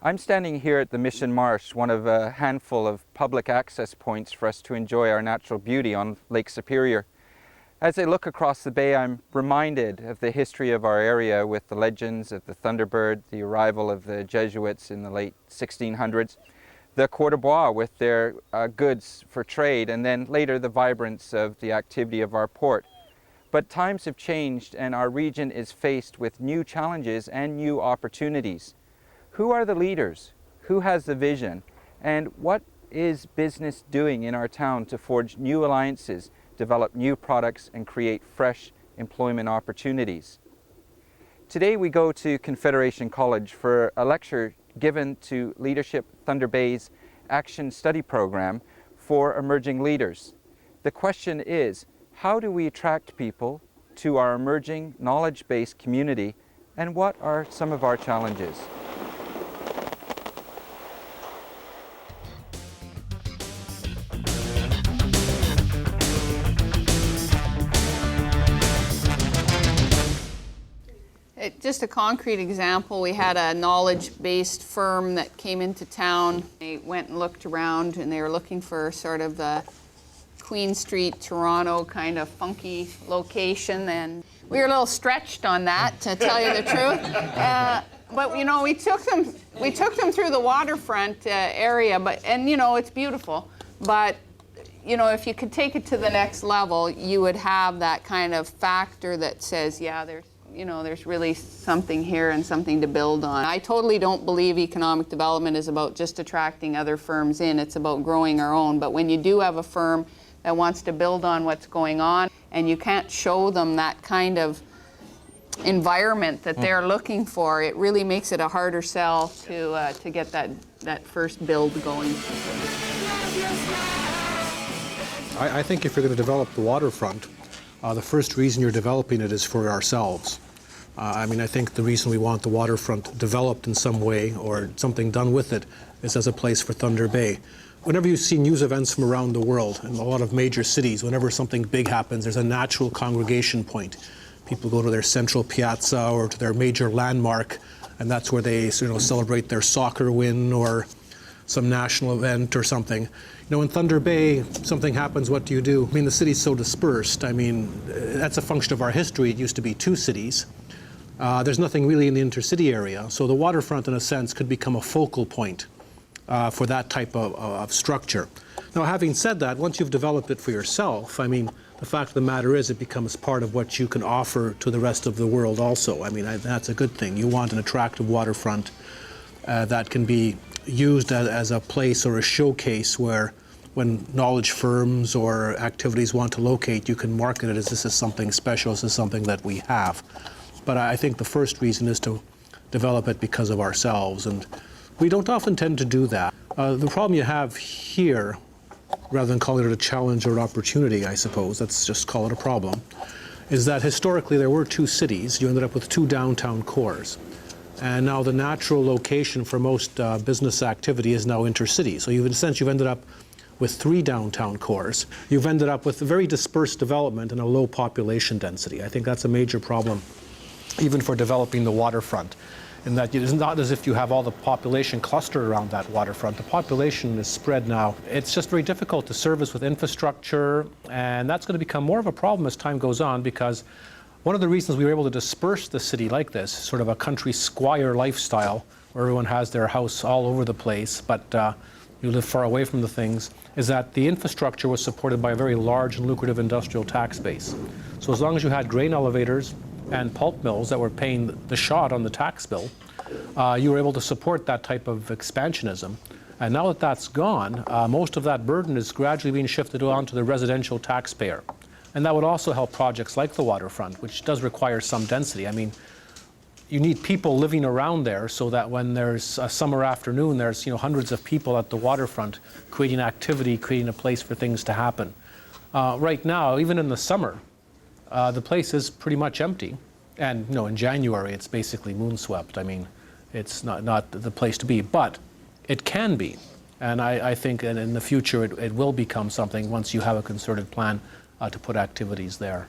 I'm standing here at the Mission Marsh, one of a handful of public access points for us to enjoy our natural beauty on Lake Superior. As I look across the bay, I'm reminded of the history of our area with the legends of the Thunderbird, the arrival of the Jesuits in the late 1600s, the Cour de Bois with their goods for trade, and then later the vibrance of the activity of our port. But times have changed and our region is faced with new challenges and new opportunities. Who are the leaders? Who has the vision? And what is business doing in our town to forge new alliances, develop new products, and create fresh employment opportunities? Today we go to Confederation College for a lecture given to Leadership Thunder Bay's Action Study Program for emerging leaders. The question is, how do we attract people to our emerging knowledge-based community, and what are some of our challenges? Just a concrete example, we had a knowledge-based firm that came into town. They went and looked around and they were looking for sort of the Queen Street, Toronto kind of funky location, and we were a little stretched on that, to tell you the truth. But you know, we took them through the waterfront area, and you know, it's beautiful. But you know, if you could take it to the next level, you would have that kind of factor that says, yeah, there's really something here and something to build on. I totally don't believe economic development is about just attracting other firms in. It's about growing our own. But when you do have a firm that wants to build on what's going on and you can't show them that kind of environment that they're looking for, it really makes it a harder sell to get that first build going. I think if you're going to develop the waterfront, the first reason you're developing it is for ourselves. I think the reason we want the waterfront developed in some way or something done with it is as a place for Thunder Bay. Whenever you see news events from around the world, in a lot of major cities, whenever something big happens, there's a natural congregation point. People go to their central piazza or to their major landmark, and that's where they celebrate their soccer win or some national event or something. You know, in Thunder Bay, something happens, what do you do? The city's so dispersed. That's a function of our history. It used to be two cities. There's nothing really in the intercity area. So the waterfront, in a sense, could become a focal point for that type of structure. Now, having said that, once you've developed it for yourself, the fact of the matter is it becomes part of what you can offer to the rest of the world also. That's a good thing. You want an attractive waterfront that can be used as a place or a showcase where when knowledge firms or activities want to locate, you can market it as this is something special, this is something that we have. But I think the first reason is to develop it because of ourselves, and we don't often tend to do that. The problem you have here, rather than calling it a challenge or an opportunity, I suppose, let's just call it a problem, is that historically there were two cities. You ended up with two downtown cores. And now the natural location for most business activity is now intercity. So in a sense, you've ended up with three downtown cores. You've ended up with a very dispersed development and a low population density. I think that's a major problem, even for developing the waterfront, in that it's not as if you have all the population clustered around that waterfront. The population is spread now. It's just very difficult to service with infrastructure, and that's going to become more of a problem as time goes on, because one of the reasons we were able to disperse the city like this, sort of a country squire lifestyle, where everyone has their house all over the place, but you live far away from the things, is that the infrastructure was supported by a very large and lucrative industrial tax base. So as long as you had grain elevators and pulp mills that were paying the shot on the tax bill, you were able to support that type of expansionism. And now that that's gone, most of that burden is gradually being shifted onto the residential taxpayer. And that would also help projects like the waterfront, which does require some density. You need people living around there so that when there's a summer afternoon, there's hundreds of people at the waterfront creating activity, creating a place for things to happen. Right now, even in the summer, the place is pretty much empty. And in January, it's basically moon-swept. It's not the place to be, but it can be. And I think in the future, it will become something once you have a concerted plan to put activities there.